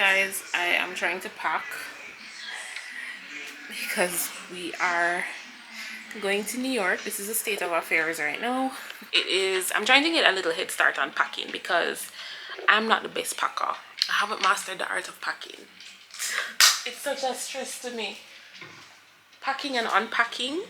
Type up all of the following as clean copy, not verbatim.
guys, I am trying to pack because we are going to New York. This is the state of affairs right now. I'm trying to get a little head start on packing because I'm not the best packer. I haven't mastered the art of packing. It's such a stress to me. Packing and unpacking.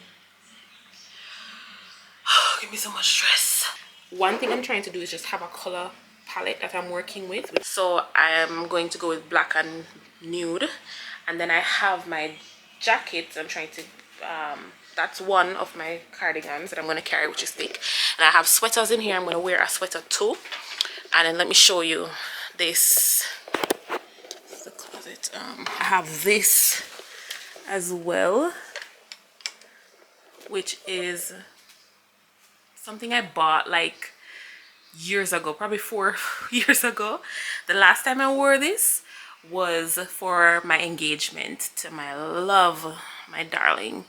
Give me so much stress. One thing I'm trying to do is just have a color palette that I'm working with. So I am going to go with black and nude. And then I have my jackets. I'm trying to that's one of my cardigans that I'm going to carry, which is thick. And I have sweaters in here. I'm going to wear a sweater too. And then let me show you this. This is the closet. I have this as well, which is something I bought like years ago, probably 4 years ago. The last time I wore this was for my engagement to my love, my darling.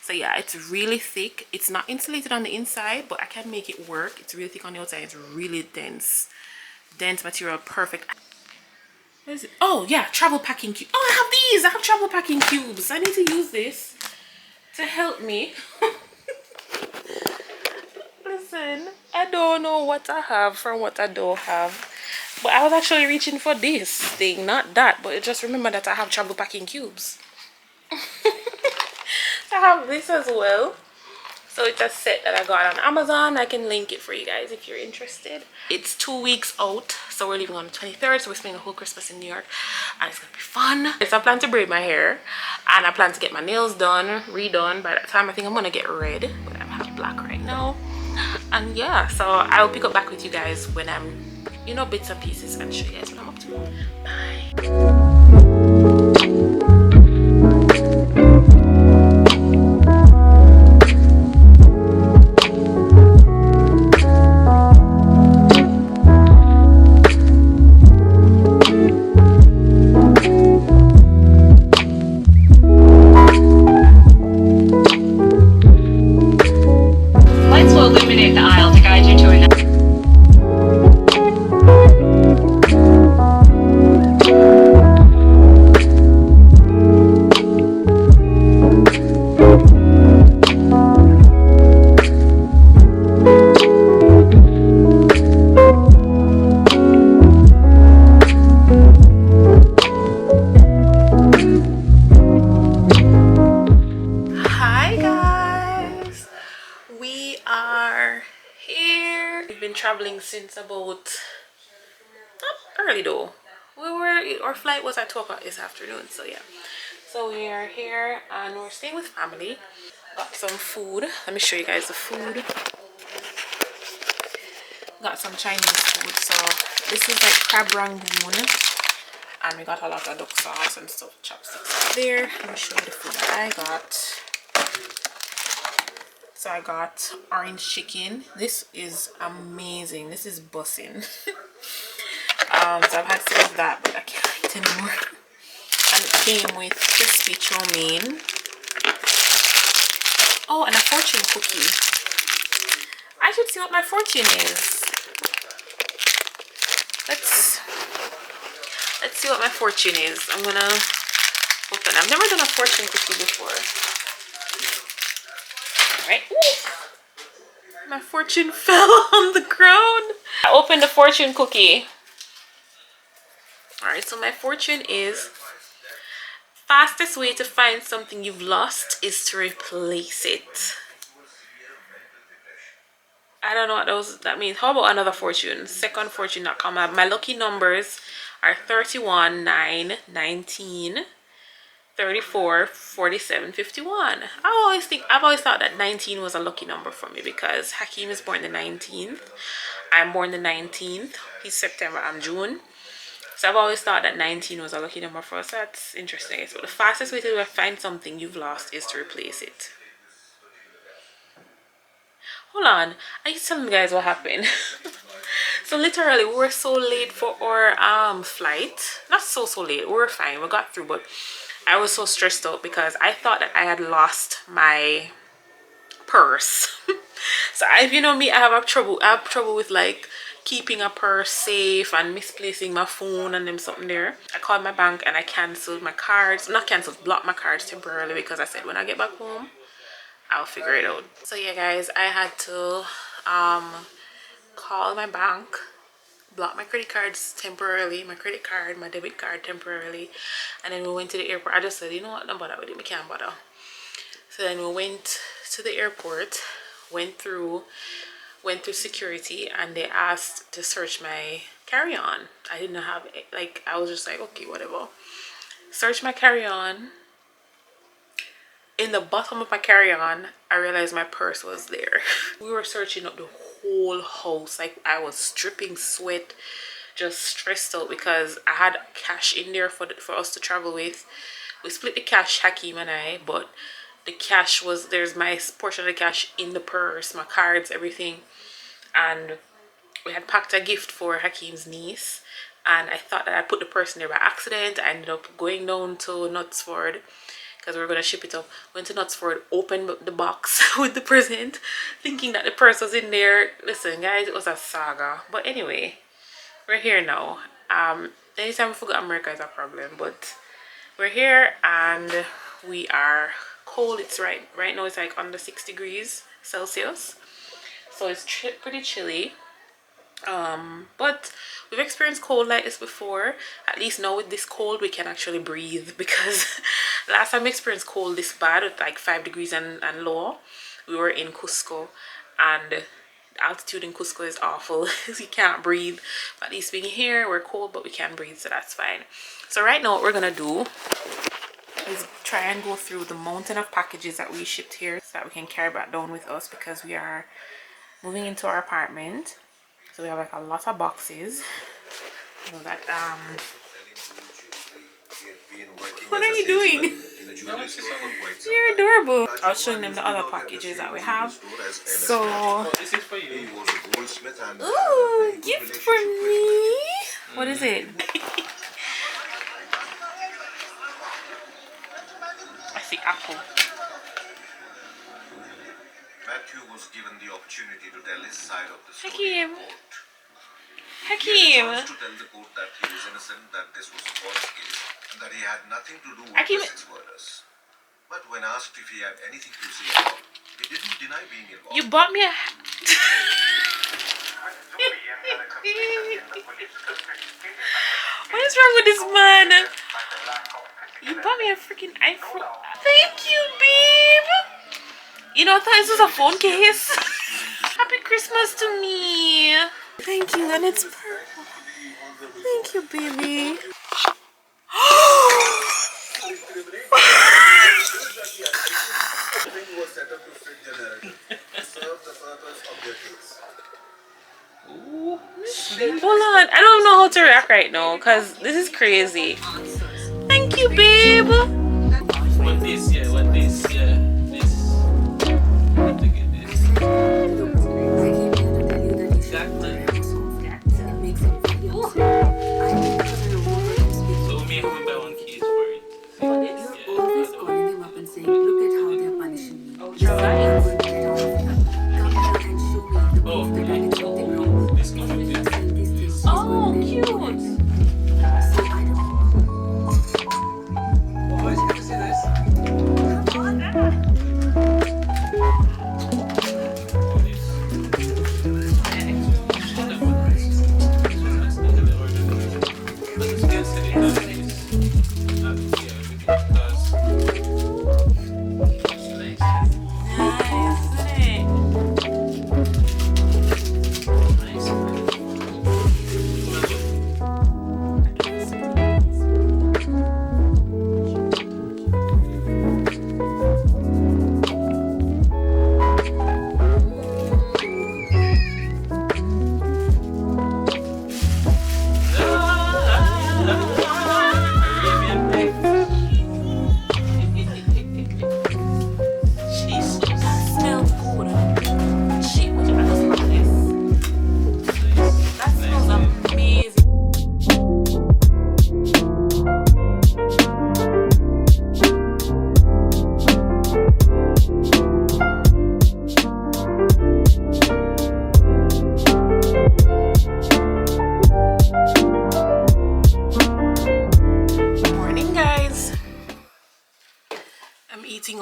So yeah, it's really thick. It's not insulated on the inside, but I can make it work. It's really thick on the outside. It's really dense material. Perfect. What is it? Oh yeah, travel packing cube. Oh, I have these. I have travel packing cubes. I need to use this to help me. Listen, I don't know what I have from what I don't have, but I was actually reaching for this thing, not that. But just remember that I have travel packing cubes. I have this as well. So it's a set that I got on Amazon. I can link it for you guys if you're interested. It's 2 weeks out, so we're leaving on the 23rd. So we're spending the whole Christmas in New York, and it's gonna be fun. So I plan to braid my hair, and I plan to get my nails done, redone. By that time, I think I'm gonna get red, but I have black right now. And yeah, so I'll pick up back with you guys when I'm, you know, bits and pieces, and show you guys what I'm up to. Bye. Traveling since about early though. Our flight was at 12 o'clock this afternoon, so yeah. So we are here and we're staying with family. Got some food. Let me show you guys the food. Got some Chinese food. So this is like crab rangoon, and we got a lot of duck sauce and stuff, chopsticks there. Let me show you the food that I got. So I got orange chicken. This is amazing. This is bussin'. So I've had some of that, but I can't eat anymore. And it came with crispy chow mein. Oh, and a fortune cookie. I should see what my fortune is. Let's see what my fortune is. I'm gonna open. I've never done a fortune cookie before. Right. My fortune fell on the ground. I opened the fortune cookie. Alright, so my fortune is: fastest way to find something you've lost is to replace it. I don't know what that means. How about another fortune? Secondfortune.com. My lucky numbers are 31, 9, 19, 34, 47, 51. I've always thought that 19 was a lucky number for me because Hakeem is born the 19th. I'm born the 19th. He's September, I'm June. So I've always thought that 19 was a lucky number for us. That's interesting. So the fastest way to find something you've lost is to replace it. Hold on, I need to tell you guys what happened. So literally we were so late for our flight. Not so late, we were fine, we got through, but I was so stressed out because I thought that I had lost my purse. So if you know me, I have trouble with like keeping a purse safe and misplacing my phone and them something there. I called my bank and I cancelled my cards. Not cancelled, blocked my cards temporarily because I said when I get back home, I'll figure it out. So yeah guys, I had to call my bank, block my credit cards temporarily, my credit card, my debit card temporarily, and then we went to the airport. I just said, you know what, don't bother with it, we can't bother. So then we went to the airport, went through security, and they asked to search my carry-on. I didn't have it, like I was just like, okay, whatever. Search my carry-on. In the bottom of my carry-on, I realized my purse was there. We were searching up the whole house, like I was dripping sweat, just stressed out because I had cash in there for us to travel with. We split the cash, Hakeem and I, but the cash was, there's my portion of the cash in the purse, my cards, everything. And we had packed a gift for Hakeem's niece, and I thought that I put the purse in there by accident. I ended up going down to Knutsford because we were going to ship it up. Went to Knutsford, opened the box with the present, thinking that the purse was in there. Listen guys, it was a saga. But anyway, we're here now. Anytime we forget America is a problem, but we're here and we are cold. It's right now it's like under 6 degrees Celsius, so it's pretty chilly. But we've experienced cold like this before. At least now with this cold we can actually breathe, because last time we experienced cold this bad with like 5 degrees and lower, we were in Cusco, and the altitude in Cusco is awful. You can't breathe. But at least being here, we're cold but we can breathe, so that's fine. So right now what we're gonna do is try and go through the mountain of packages that we shipped here so that we can carry back down with us, because we are moving into our apartment. So we have like a lot of boxes. You know that what are you doing? You're adorable. I was showing them the other packages that we have. So this is for you. Ooh, gift for me. What is it? I see apple. Matthew was given the opportunity to tell his side of the story. Hakeem. He had a chance to tell the court that he was innocent, that this was a false case, and that he had nothing to do with the six murders. But when asked if he had anything to say about it, he didn't deny being involved. You bought me a what is wrong with this man? You bought me a freaking iPhone. Thank you, babe. You know, I thought this was a phone case. Happy Christmas to me. Thank you, and it's purple. Thank you, baby. Hold on, I don't know how to react right now because this is crazy. Thank you, babe. What this, yeah, what this, yeah, this. Look at this. So me have to buy one case for it. Always calling him up and saying, look at how they're punishing me. Oh, this comes with this. Oh, cute. Always have to say this.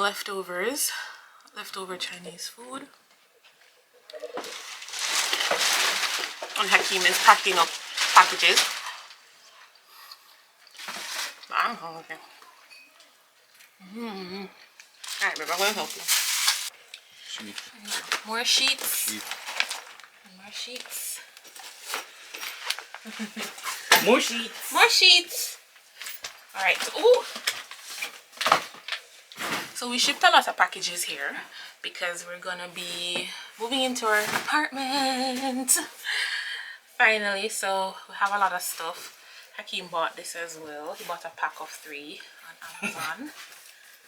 leftovers. Leftover Chinese food. And Hakeem is packing up packages. I'm hungry. Alright, babe, I'm going to help you. More sheets. More sheets. More sheets. More sheets. Alright. Ooh. So we shipped a lot of packages here because we're gonna be moving into our apartment finally. So we have a lot of stuff. Hakeem bought this as well. He bought a pack of 3 on Amazon.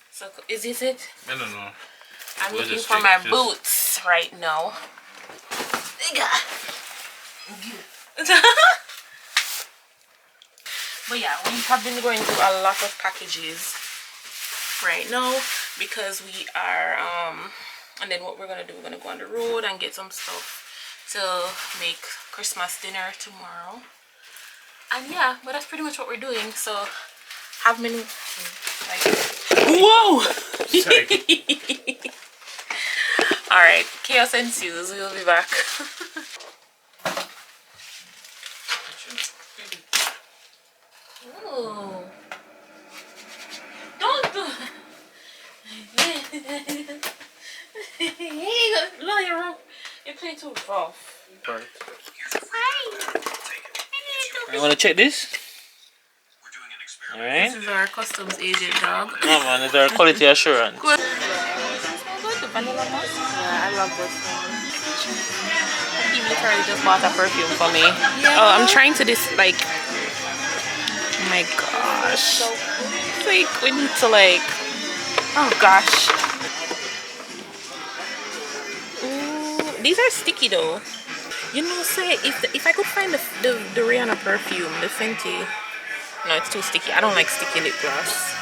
So is this it? I don't know. I'm looking for my boots right now. But yeah, we have been going through a lot of packages right now because we are and then what we're gonna do, we're gonna go on the road and get some stuff to make Christmas dinner tomorrow. And yeah, but that's pretty much what we're doing. So have been like, whoa. All right, chaos ensues. We'll be back. Ooh. Don't do you're playing too rough. You want to check this? Alright. This is our customs agent dog. No man, it's our quality assurance. Good. The vanilla musk? Yeah, I love this one. He literally just bought a perfume for me. Yeah. Oh, I'm trying to like, oh my gosh. It's like we need to like, oh gosh. Ooh, these are sticky though. You know, say if I could find the Rihanna perfume, the Fenty. No, it's too sticky. I don't like sticky lip gloss.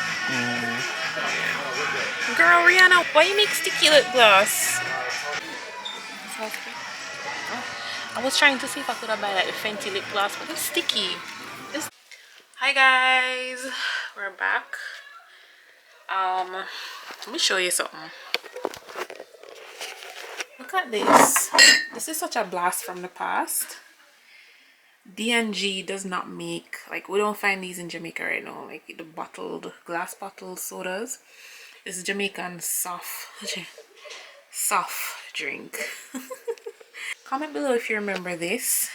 Girl, Rihanna, why you make sticky lip gloss? I was trying to see if I could have buy like the Fenty lip gloss, but it's sticky. Hi guys, we're back. Let me show you something. Look at this. This is such a blast from the past. D&G does not make, like, we don't find these in Jamaica right now, like the bottled, glass bottled sodas. This is Jamaican soft drink. Comment below if you remember this.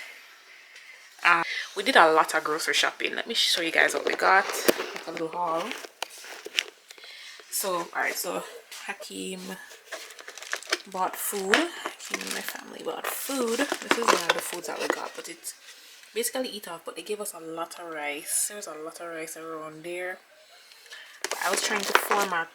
We did a lot of grocery shopping. Let me show you guys what we got. Like a little haul. So, alright, so Hakeem bought food. Hakeem and my family bought food. This is one of the foods that we got, but it's basically eat off, but they gave us a lot of rice. There's a lot of rice around there. I was trying to format,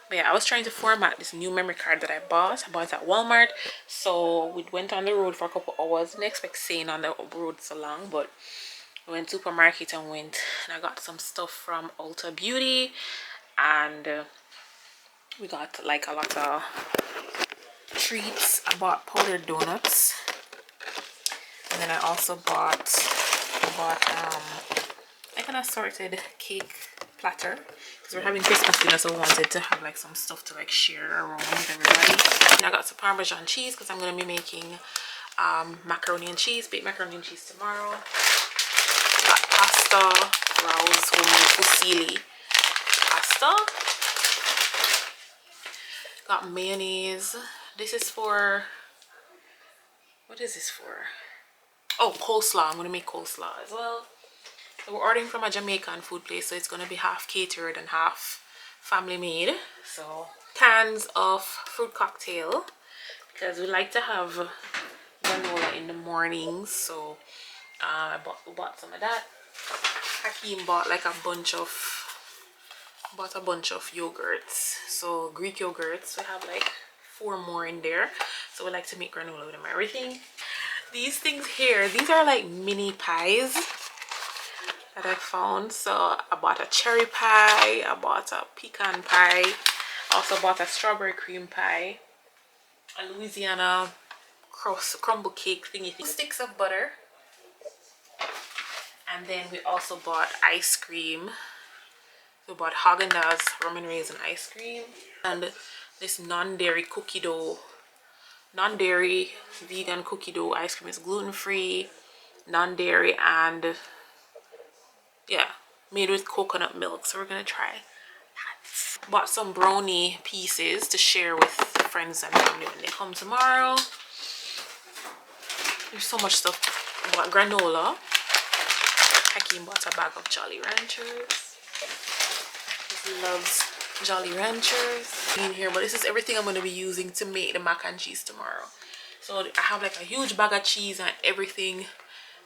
but yeah, I was trying to format this new memory card that I bought it at Walmart. So we went on the road for a couple hours. Didn't expect staying on the road so long, but we went to the supermarket and I got some stuff from Ulta Beauty, and we got like a lot of treats. I bought powdered donuts. And then I also bought like an assorted cake platter because we're having Christmas dinner, so we wanted to have like some stuff to like share around with everybody. And I got some Parmesan cheese because I'm gonna be making macaroni and cheese, baked macaroni and cheese tomorrow. Got pasta, Rao's homemade fusilli pasta. Got mayonnaise. This is for, what is this for? Oh, coleslaw. I'm gonna make coleslaw as well. So we're ordering from a Jamaican food place, so it's gonna be half catered and half family made. So cans of fruit cocktail because we like to have granola in the mornings. So we bought some of that. Hakeem bought like a bunch of yogurts. So Greek yogurts. We have like 4 more in there. So we like to make granola with them and everything. These things here, these are like mini pies that I found. So I bought a cherry pie, I bought a pecan pie, also bought a strawberry cream pie, a Louisiana crumble cake thingy, 2 sticks of butter, and then we also bought ice cream So bought Haagen-Dazs rum raisin ice cream and this non-dairy cookie dough, non-dairy vegan cookie dough ice cream. Is gluten-free, non-dairy, and yeah, made with coconut milk. So we're gonna try that. Bought some brownie pieces to share with friends and family when they come tomorrow. There's so much stuff. Bought granola. Hakeem bought a bag of Jolly Ranchers. He loves Jolly Ranchers in here, but this is everything I'm going to be using to make the mac and cheese tomorrow. So I have like a huge bag of cheese and everything.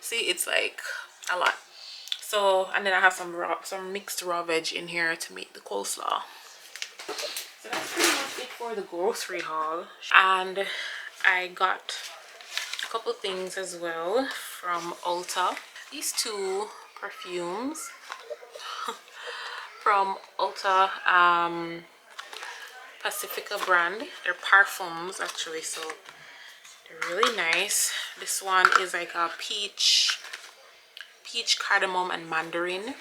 See, it's like a lot. So, and then I have some mixed raw veg in here to make the coleslaw. So that's pretty much it for the grocery haul. And I got a couple things as well from Ulta. These two perfumes from Ulta, Pacifica brand. They're parfums actually, so they're really nice. This one is like a peach, cardamom, and mandarin.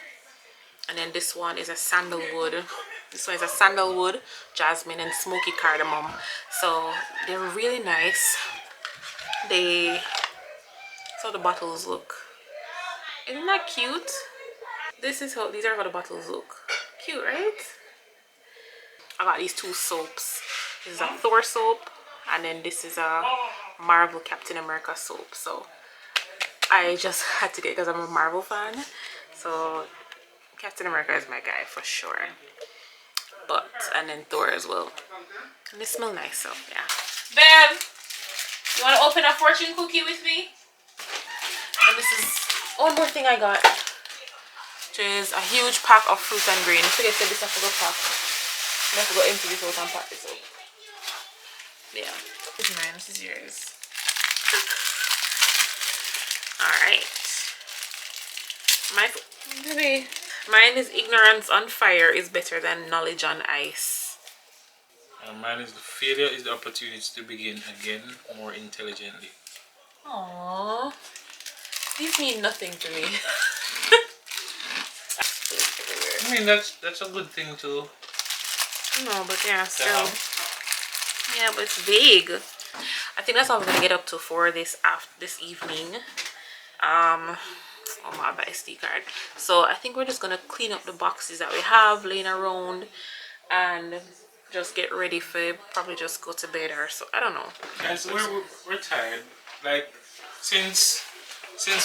And then this one is a sandalwood. This one is a sandalwood, jasmine, and smoky cardamom. So they're really nice. So the bottles look. Isn't that cute? These are how the bottles look. Cute, right? I got these two soaps. This is a Thor soap, and then this is a Marvel Captain America soap. So I just had to get it because I'm a Marvel fan. So Captain America is my guy for sure. And then Thor as well. And they smell nice, so yeah. Babe, you want to open a fortune cookie with me? And this is one more thing I got, which is a huge pack of fruit and grain. I forget to this I forgot pack. I have to go empty this out and pack this up. Yeah, this is mine, this is yours. Alright. Mine is ignorance on fire is better than knowledge on ice. And mine is the failure is the opportunity to begin again more intelligently. Aww. These mean nothing to me. I mean that's a good thing too. No, but yeah, still. Yeah, but it's vague. I think that's all we're gonna get up to for this evening. Oh my SD card. So I think we're just gonna clean up the boxes that we have laying around and just get ready for probably just go to bed or so. I don't know. Guys, we're tired. Like since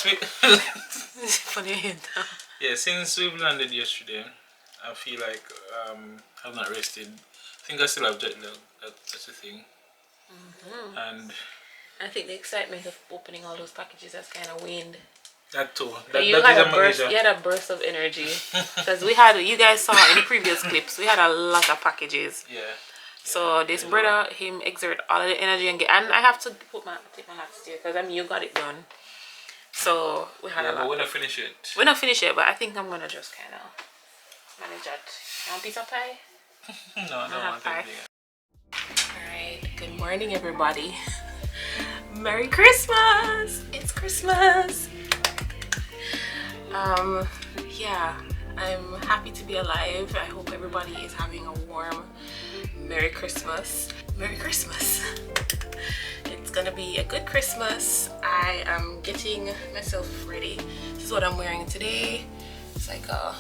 we Funny head. yeah, since we've landed yesterday, I feel like I've not rested. I think I still have jet lag. That's the thing. And I think the excitement of opening all those packages has kind of waned. that too. You had a burst of energy because you guys saw in the previous clips, we had a lot of packages. Yeah. So this brother, him exert all of the energy and I have to take my hat still because I mean you got it done. So we had a lot. But we're not finished yet. We're not finished yet, but I think I'm gonna just kind of manage that. You want a piece of pie? No, I don't want pie. anything. Alright, good morning everybody. Merry Christmas! It's Christmas! Yeah, I'm happy to be alive. I hope everybody is having a warm Merry Christmas. Merry Christmas! It's gonna be a good Christmas. I am getting myself ready. This is what I'm wearing today. It's like a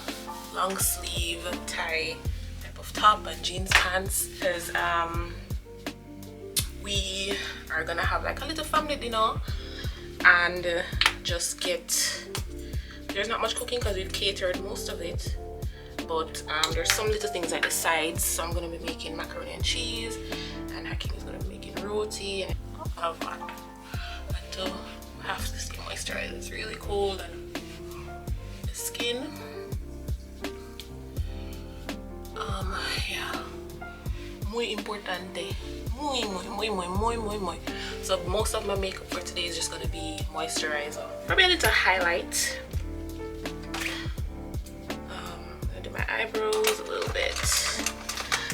long sleeve tie type of top and jeans pants because we are gonna have like a little family dinner and just there's not much cooking because we've catered most of it, but there's some little things like the sides. So I'm gonna be making macaroni and cheese and Hakeem is gonna be making roti and all of that. And to have the skin moisturizer, it's really cold and the skin yeah, muy importante, muy. So most of my makeup for today is just gonna be moisturizer, probably a little highlight. I do my eyebrows a little bit,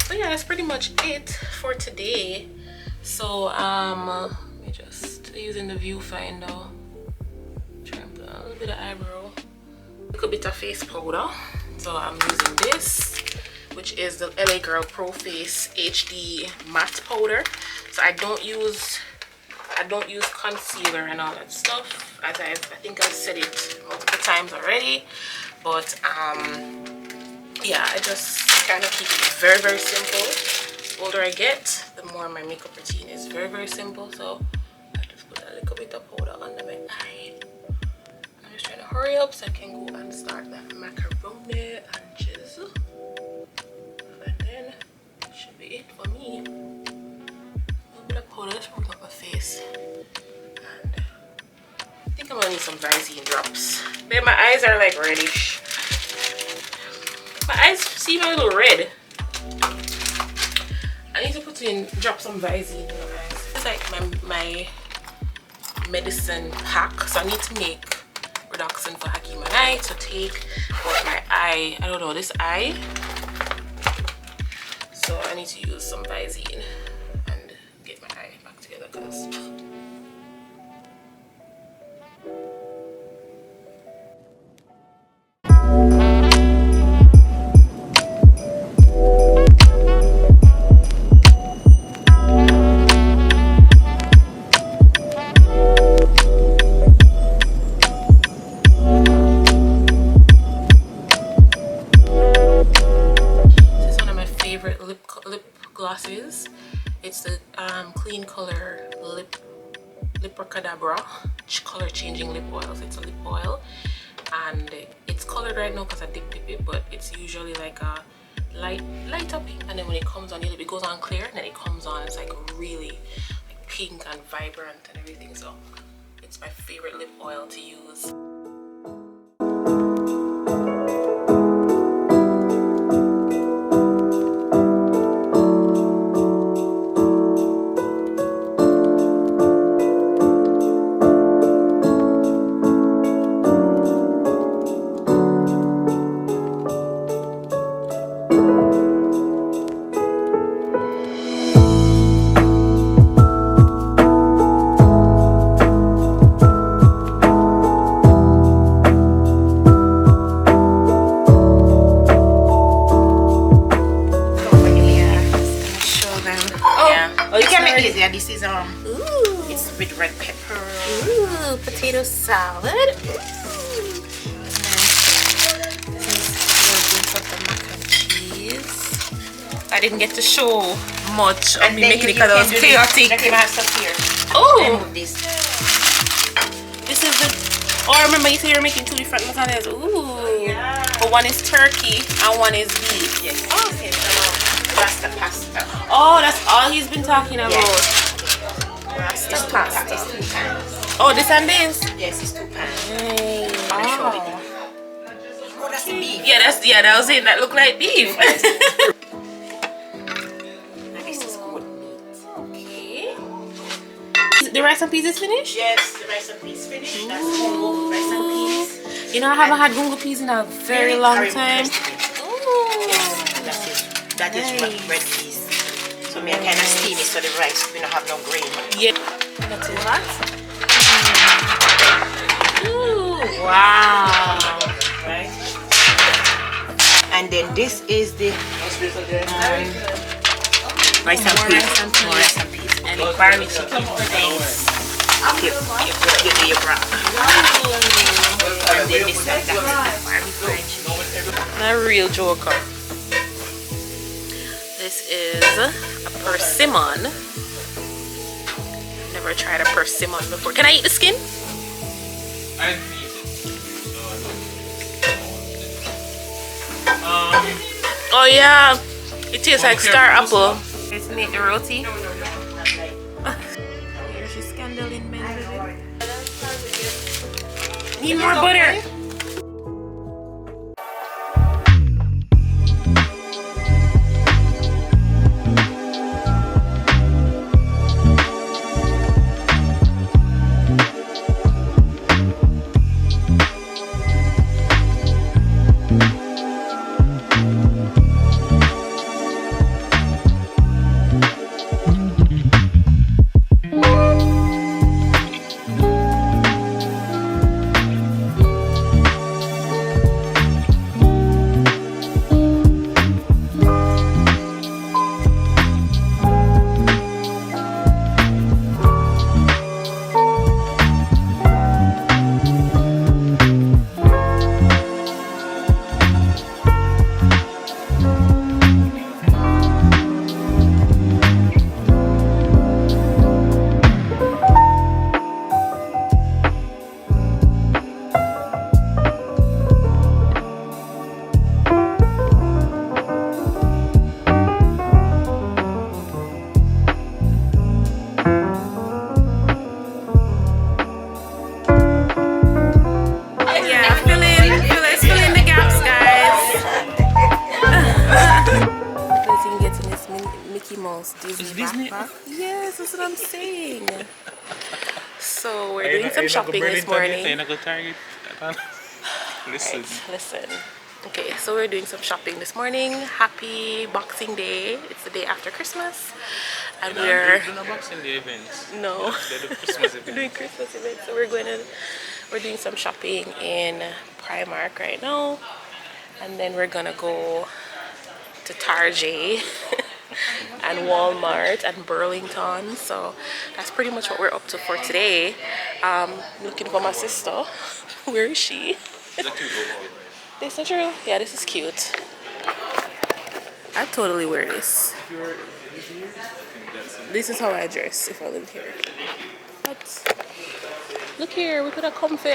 but yeah, that's pretty much it for today. So let me just using the viewfinder, try and put a little bit of eyebrow, a little bit of face powder So I'm using this, which is the LA Girl Pro Face HD matte powder. So I don't use concealer and all that stuff, as I think I've said it multiple times already. But yeah, I just kind of keep it very, very simple. The older I get, the more my makeup routine is very, very simple. So I just put a little bit of powder under my eye. I'm just trying to hurry up so I can go and start that macaroni and cheese. And then that should be it for me. A little bit of powder just from top my face. And I think I'm gonna need some Visine drops. Babe, my eyes are like reddish. My eyes seem a little red. I need to drop some Visine in my eyes. It's like my medicine pack. So I need to make reduction for Hakeem and I to take. But my eye, I don't know, this eye. So I need to use some Visine and get my eye back together because glosses. It's the Clean Color Lipracadabra color changing lip oil. So it's a lip oil and it's colored right now because I dip it, but it's usually like a lighter pink, and then when it comes on, it goes on clear, and then it comes on, it's like really like pink and vibrant and everything. So it's my favorite lip oil to use. This is it's with red pepper. Ooh, potato salad. Ooh. This is of the mac and cheese. I didn't get to show much of me making it because I was chaotic. Oh, this is the. Oh, remember you said you're making 2 different lasagnas. Ooh, yeah. But one is turkey and one is beef. Yes. Oh, okay. Rasta pasta. Oh, that's all he's been talking about. Yes. Rasta pasta. It's 2 pans. Oh, this and this? Yes, it's 2 pans. Hey. Oh, that's the beef. Yeah, that was it. That looked like beef. And this is good meat. Okay. The rice and peas is finished? Yes, the rice and peas finished. Ooh. That's gungo rice and peas. You know, I haven't had gungo peas in a very long time. That is red peas. So me I kind of steam it so the rice we don't have no grain. Yeah. Not too hot. Ooh, wow. Right. And then this is the rice and peas. More rice and peas. And the barbecue chicken nice. You do your broth. And then this and that. Barbecue chicken. A real joker. This is a persimmon. Never tried a persimmon before. Can I eat the skin? I've eaten it. Oh yeah, it tastes like star apple. Let's make the roti. Here's your scandal in men. Need more butter. Mickey Mouse Disney It's Disney. backpack. Yes, that's what I'm saying. So we're Are doing some you not go shopping this Burlington yet? Are you morning. not go Target? Listen. Alright, listen. Okay, so we're doing some shopping this morning. Happy Boxing Day. It's the day after Christmas. And You know, we're do not box in the events. no They're the Christmas we're doing events. Christmas events. So we're doing some shopping in Primark right now. And then we're gonna go to Target and Walmart and Burlington. So that's pretty much what we're up to for today. Looking for my sister. Where is she? It's a cute overall. This is true. Yeah, this is cute. I totally wear this. If you were this year, I think that's it. This is how I dress if I live here. But look here, we put a comfy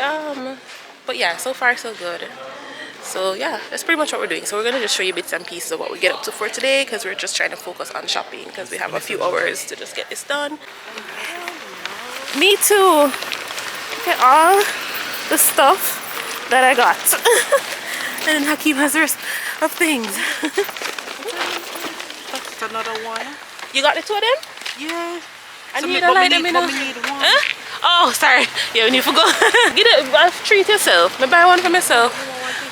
but yeah, so far so good. So yeah, that's pretty much what we're doing. So we're gonna just show you bits and pieces of what we get up to for today because we're just trying to focus on shopping because we have a few hours to just get this done. Me too. Look at all the stuff that I got. And then Hakeem has the rest of things. That's another one. You got the two of them? Yeah. I So need me- a but light me them in need- a... but me need one. Huh? Oh, sorry. Yeah, we need to go. Get it, treat yourself. Me buy one for myself.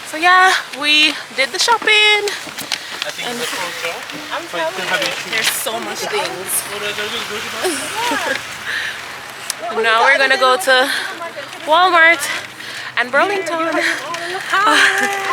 So yeah, we did the shopping. I think it's a culture. I'm telling you, there's so much things. Now we're gonna go to Walmart and Burlington. Hi.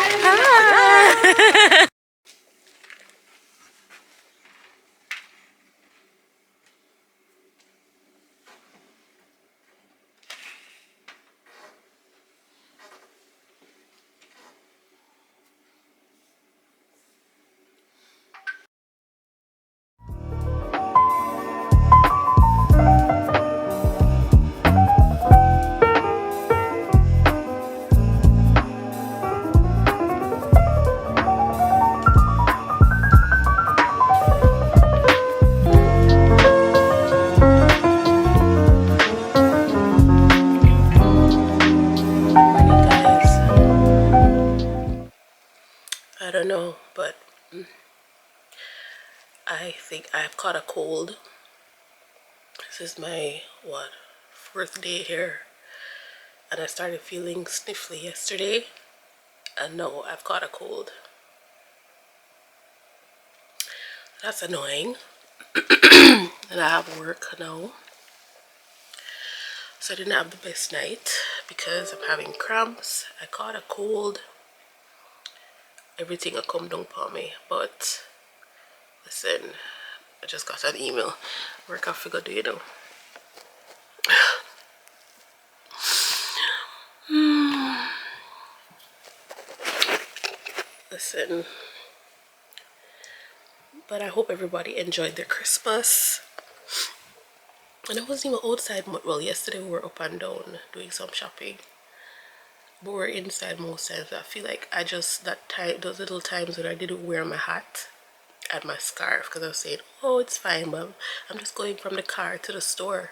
I don't know, but I think I've caught a cold. This is my, what, fourth day here. And I started feeling sniffly yesterday. And no, I've caught a cold. That's annoying. And I have work now. So I didn't have the best night because I'm having cramps. I caught a cold. Everything will come down for me. But listen, I just got an email. Work I figure do you know. Listen. But I hope everybody enjoyed their Christmas. And I wasn't even outside much. Well, yesterday we were up and down doing some shopping. But we're inside most times. I feel like I just, that time, those little times when I didn't wear my hat and my scarf because I was saying, oh, it's fine, but I'm just going from the car to the store.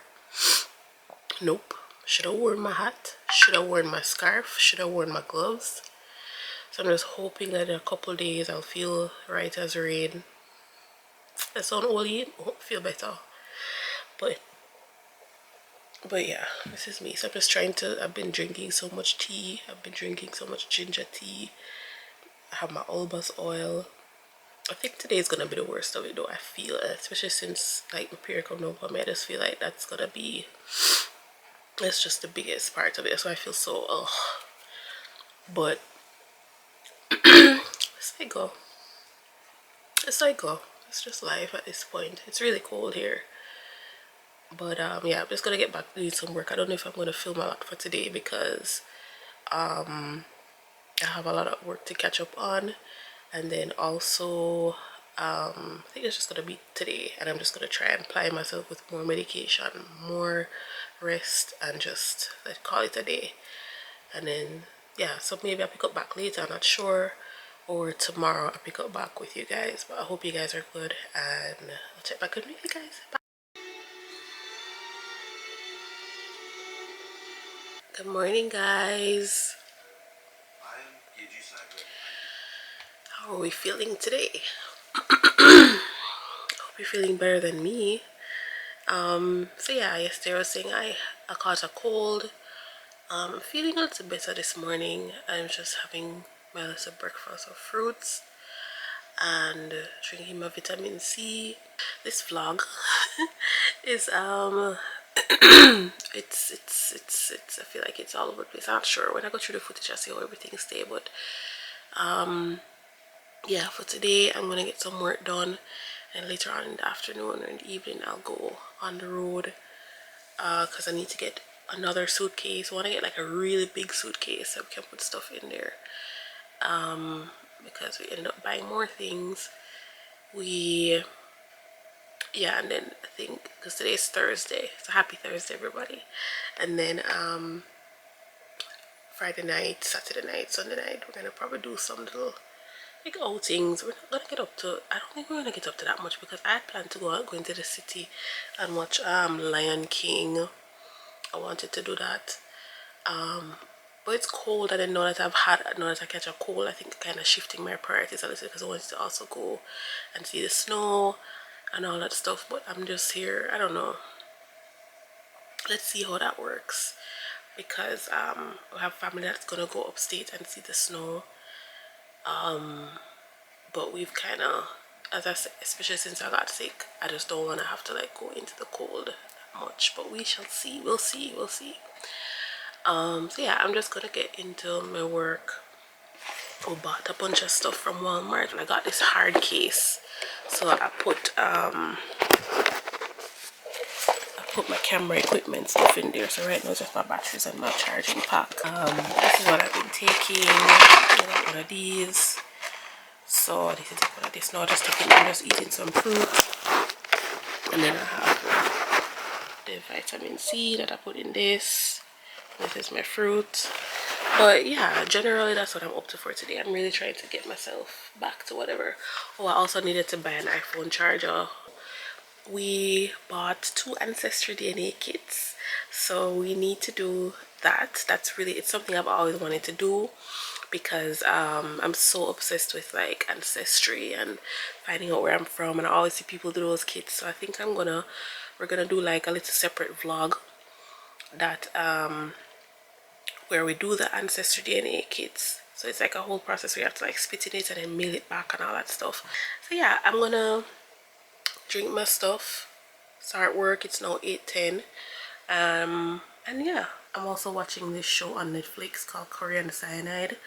Nope. Should have worn my hat. Should have worn my scarf. Should have worn my gloves. So I'm just hoping that in a couple days I'll feel right as rain. I sound old, I hope I feel better. But yeah, this is me. So I'm just trying to, I've been drinking so much tea. I've been drinking so much ginger tea. I have my albus oil. I think today is gonna be the worst of it though, I feel, especially since like my period come down for me. I just feel like that's gonna be, it's just the biggest part of it. So I feel so but it's like go. It's like go. It's just life at this point. It's really cold here. But yeah, I'm just gonna get back to doing some work. I don't know if I'm gonna film a lot for today because I have a lot of work to catch up on. And then also I think it's just gonna be today, and I'm just gonna try and apply myself with more medication, more rest, and just let's call it a day. And then yeah, so maybe I'll pick up back later, I'm not sure, or tomorrow I'll pick up back with you guys. But I hope you guys are good, and I'll check back with you guys. Bye. Good morning, guys. How are we feeling today? Hope Hope you're feeling better than me. So yeah, yesterday I was saying I caught a cold. I'm feeling a little better this morning. I'm just having my little breakfast of fruits and drinking my vitamin C. This vlog is it's I feel like it's all over the place. I'm not sure. When I go through the footage I see how everything stay, but yeah, for today I'm gonna get some work done, and later on in the afternoon or in the evening I'll go on the road because I need to get another suitcase. I want to get like a really big suitcase so we can put stuff in there, because we ended up buying more things. Yeah, and then I think because today's Thursday, so happy Thursday everybody. And then Friday night, Saturday night, Sunday night, we're gonna probably do some little like outings. We're not gonna get up to, I don't think we're gonna get up to that much because I had planned to go into the city and watch Lion King. I wanted to do that, but it's cold and I know that I know that I catch a cold. I think kind of shifting my priorities a little because I wanted to also go and see the snow and all that stuff, but I'm just here, I don't know, let's see how that works, because we have family that's gonna go upstate and see the snow, but we've kind of, as I said, especially since I got sick, I just don't want to have to like go into the cold that much, but we shall see. We'll see. So yeah, I'm just gonna get into my work. I bought a bunch of stuff from Walmart and I got this hard case, so I put my camera equipment stuff in there. So right now it's just my batteries and my charging pack. This is what I've been taking. I got one of these, so I need to take one of this now. I'm just eating some fruit, and then I have the vitamin C that I put in this. This is my fruit. But yeah, generally that's what I'm up to for today. I'm really trying to get myself back to whatever. Oh, I also needed to buy an iPhone charger. We bought 2 ancestry DNA kits, so we need to do that. It's something I've always wanted to do, because I'm so obsessed with like ancestry and finding out where I'm from, and I always see people do those kits. So I think we're gonna do like a little separate vlog that where we do the ancestry DNA kits. So it's like a whole process where you have to like spit in it and then mail it back and all that stuff. So yeah, I'm gonna drink my stuff, start work. It's now 8:10. And yeah, I'm also watching this show on Netflix called Korean Cyanide.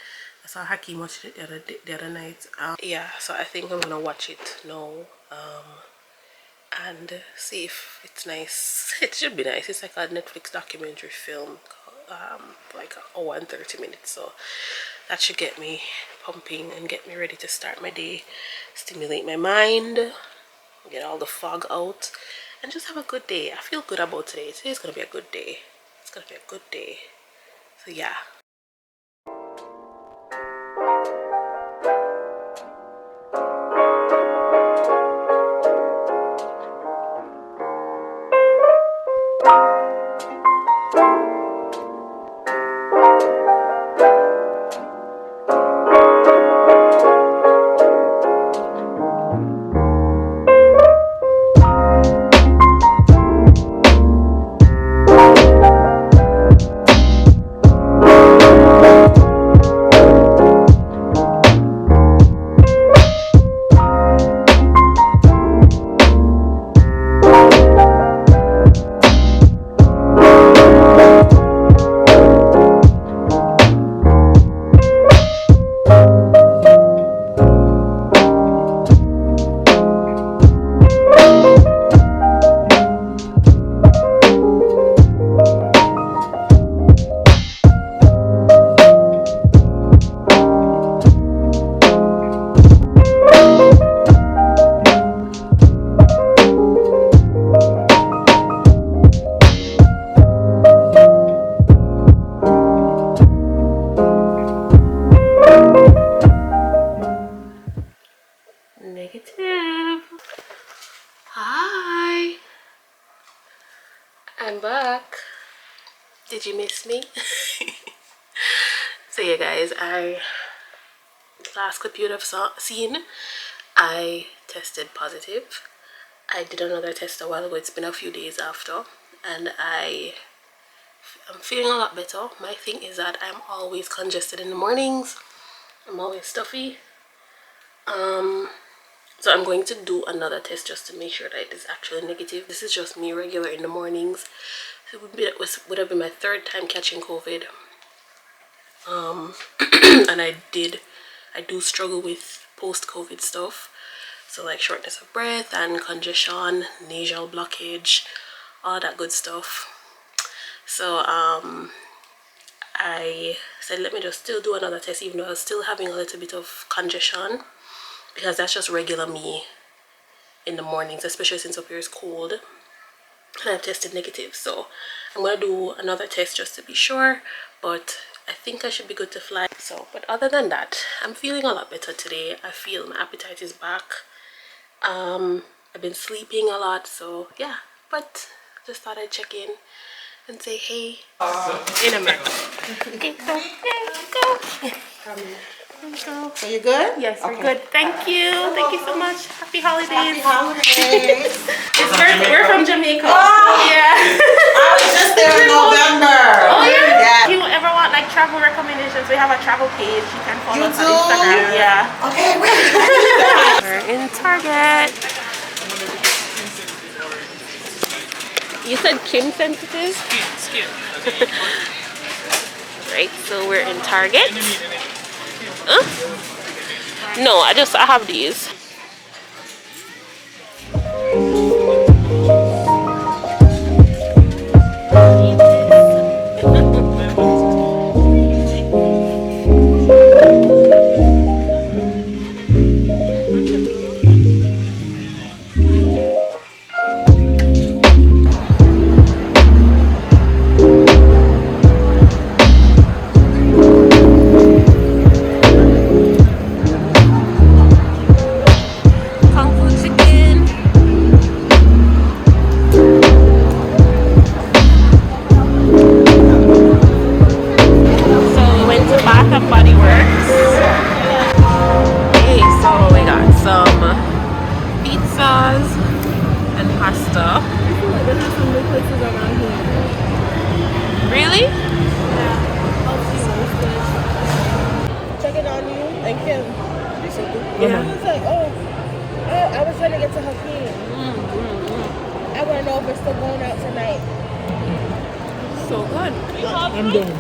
I saw Hakeem watching it the other night. Yeah, so I think I'm gonna watch it now, and see if it's nice. It should be nice. It's like a Netflix documentary film, like an hour and 30 minutes, so that should get me pumping and get me ready to start my day, stimulate my mind, get all the fog out, and just have a good day. I feel good about today. Today's gonna be a good day. It's gonna be a good day. So yeah. Negative. Hi, I'm back. Did you miss me? So yeah guys, last clip you'd have seen, I tested positive, I did another test a while ago. It's been a few days after, and I'm feeling a lot better. My thing is that I'm always congested in the mornings. I'm always stuffy. So I'm going to do another test just to make sure that it is actually negative. This is just me regular in the mornings. So would have been my 3rd time catching COVID. And I do struggle with post-COVID stuff. So like shortness of breath and congestion, nasal blockage, all that good stuff. So I said let me just still do another test even though I was still having a little bit of congestion, because that's just regular me in the mornings, especially since up here is cold. And I've tested negative, so I'm gonna do another test just to be sure, but I think I should be good to fly. So but other than that, I'm feeling a lot better today. I feel my appetite is back. I've been sleeping a lot, so yeah, but just thought I'd check in and say hey in a minute. Okay, so go. So you good? Yes, we're good. Thank you so much. Happy holidays. Happy holidays. We're from Jamaica. Oh, Yeah. I was just there in November. Oh yeah? Yeah. If you ever want like travel recommendations, we have a travel page. You can follow You us on do? Instagram. Yeah. Okay, wait. We're in Target. You said Kim sensitive? Skin. Right, so we're in Target. Huh? No, I have these. Really? Checking on you and Kim. Yeah. I was like, oh, I was trying to get to Hakeem. I want to know if we're still going out tonight. So good. I'm done.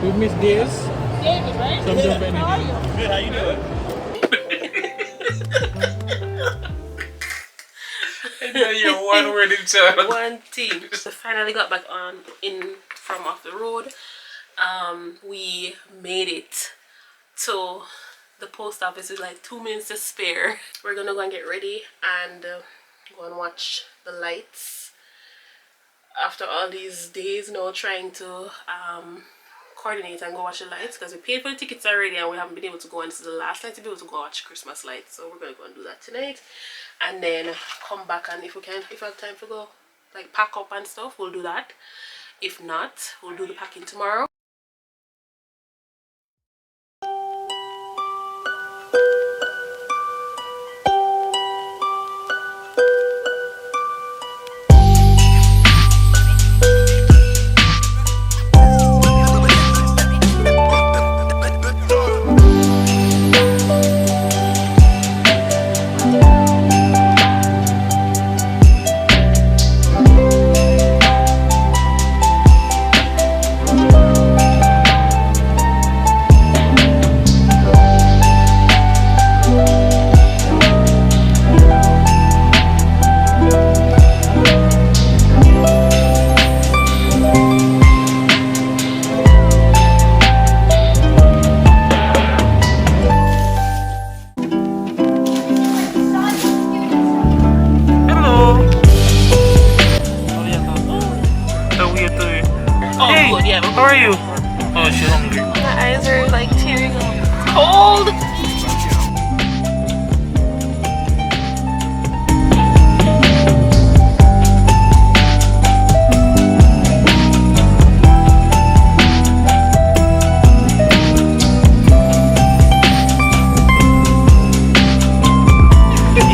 We've missed days. David, right? So I'm done for anything. How are you? Good, how you doing? I know you're one word in child. One thing. So finally got back from off the road. We made it to the post office with like 2 minutes to spare. We're gonna go and get ready and go and watch the lights. After all these days now trying to coordinate and go watch the lights, because we paid for the tickets already and we haven't been able to go, and this is the last night to be able to go watch Christmas lights. So we're gonna go and do that tonight and then come back, and if we have time to go like pack up and stuff, we'll do that. If not, we'll do the packing tomorrow. How are you? Oh, she's hungry. My eyes are like tearing up. It's cold.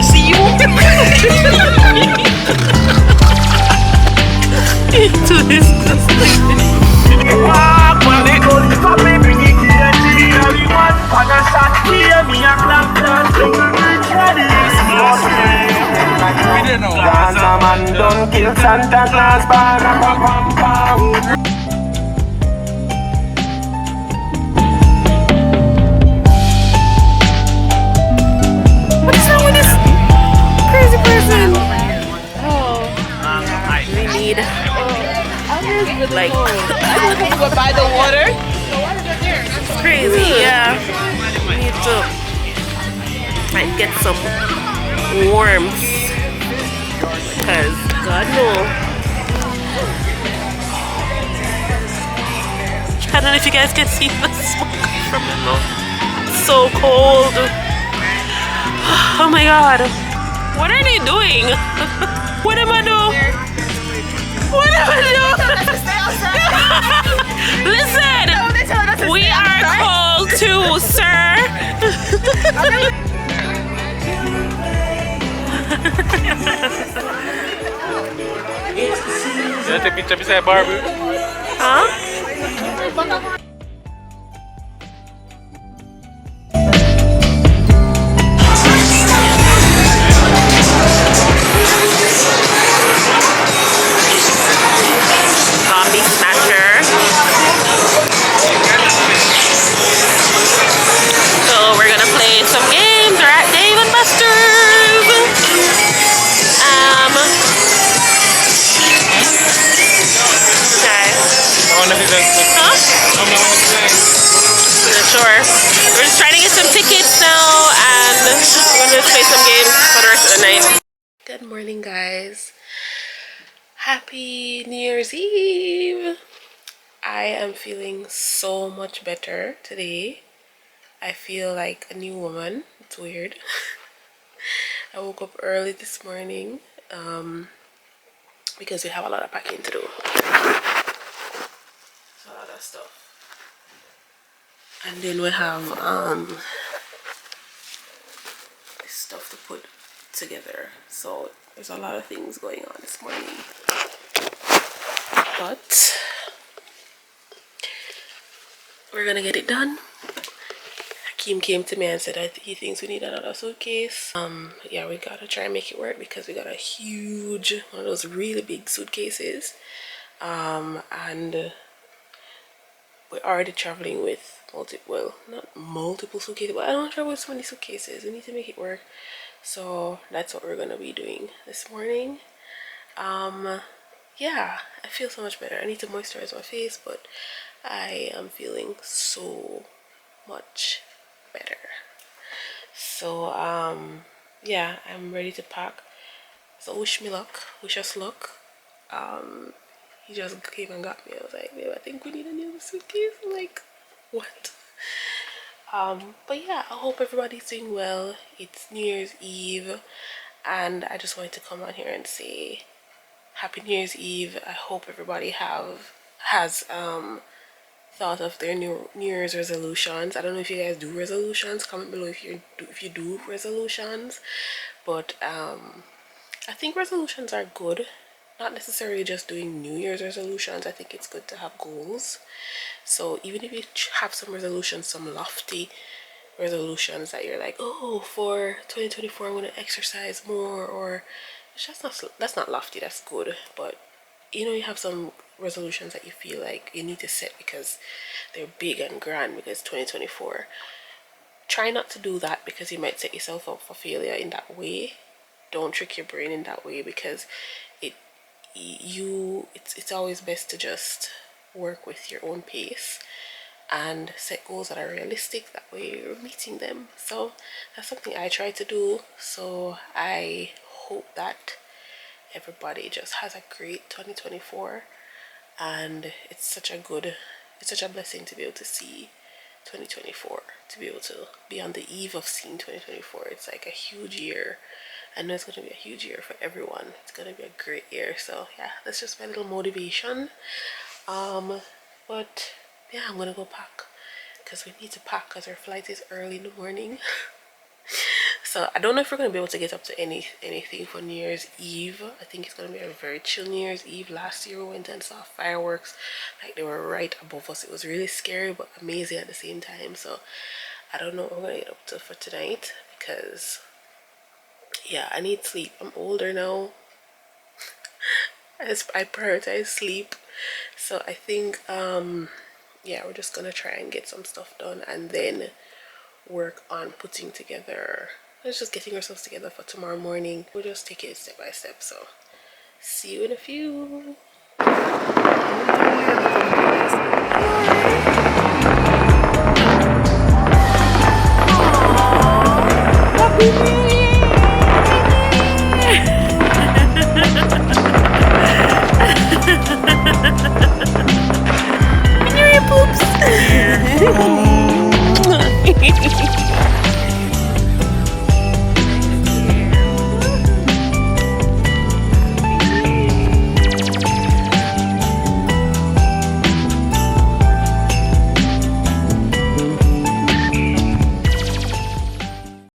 See you? Santa Claus, bam, bam, bam, bam. What is wrong with this crazy person? Oh, we need like By the water. crazy. Yeah, we need to like get some warmth because God no. I don't know if you guys can see the smoke from the mouth. So cold. Oh my God. What are they doing? What am I doing? What am I doing? Listen, we are called to, sir. You want to take a picture beside Barbie? Huh? Zombie snatcher. So we're gonna play some games. We're at Dave and Buster's. Okay. I wonder if it's like, Huh? I wonder if it's like, Not sure. We're just trying to get some tickets now, and we're gonna just play some games for the rest of the night. Good morning, guys. Happy New Year's Eve. I am feeling so much better today. I feel like a new woman. It's weird. I woke up early this morning because we have a lot of packing to do. A lot of stuff. And then we have this stuff to put together. So there's a lot of things going on this morning. But we're gonna get it done. Hakeem came to me and said that he thinks we need another suitcase. Yeah, we gotta try and make it work because we got a huge, one of those really big suitcases. And we're already traveling with not multiple suitcases, but I don't travel with so many suitcases. We need to make it work. So that's what we're gonna be doing this morning. Yeah, I feel so much better. I need to moisturize my face, but I am feeling so much better. So yeah, I'm ready to pack. So wish me luck, wish us luck. He just came and got me. I was like, babe, I think we need a new suitcase. I'm like, what? But yeah, I hope everybody's doing well. It's New Year's Eve, and I just wanted to come on here and say Happy New Year's Eve. I hope everybody has thought of their New Year's resolutions. I don't know if you guys do resolutions. Comment below if you do resolutions. But I think resolutions are good. Not necessarily just doing New Year's resolutions. I think it's good to have goals. So even if you have some resolutions, some lofty resolutions that you're like, oh, for 2024 I'm going to exercise more, or it's just not, that's not lofty, that's good. But you know, you have some resolutions that you feel like you need to set because they're big and grand because 2024. Try not to do that because you might set yourself up for failure in that way. Don't trick your brain in that way because it's always best to just work with your own pace and set goals that are realistic. That way you're meeting them. So that's something I try to do. So I hope that everybody just has a great 2024, and it's such a blessing to be able to see 2024, to be able to be on the eve of seeing 2024. It's like a huge year. I know it's going to be a huge year for everyone. It's going to be a great year. So yeah, that's just my little motivation. But yeah, I'm going to go pack because we need to pack because our flight is early in the morning. So I don't know if we're going to be able to get up to anything for New Year's Eve. I think it's going to be a very chill New Year's Eve. Last year we went and saw fireworks. Like, they were right above us. It was really scary but amazing at the same time. So I don't know what we're going to get up to for tonight because yeah, I need sleep. I'm older now. I prioritize sleep. So I think yeah, we're just gonna try and get some stuff done and then work on putting together, let's just getting ourselves together for tomorrow morning. We'll just take it step by step. So see you in a few.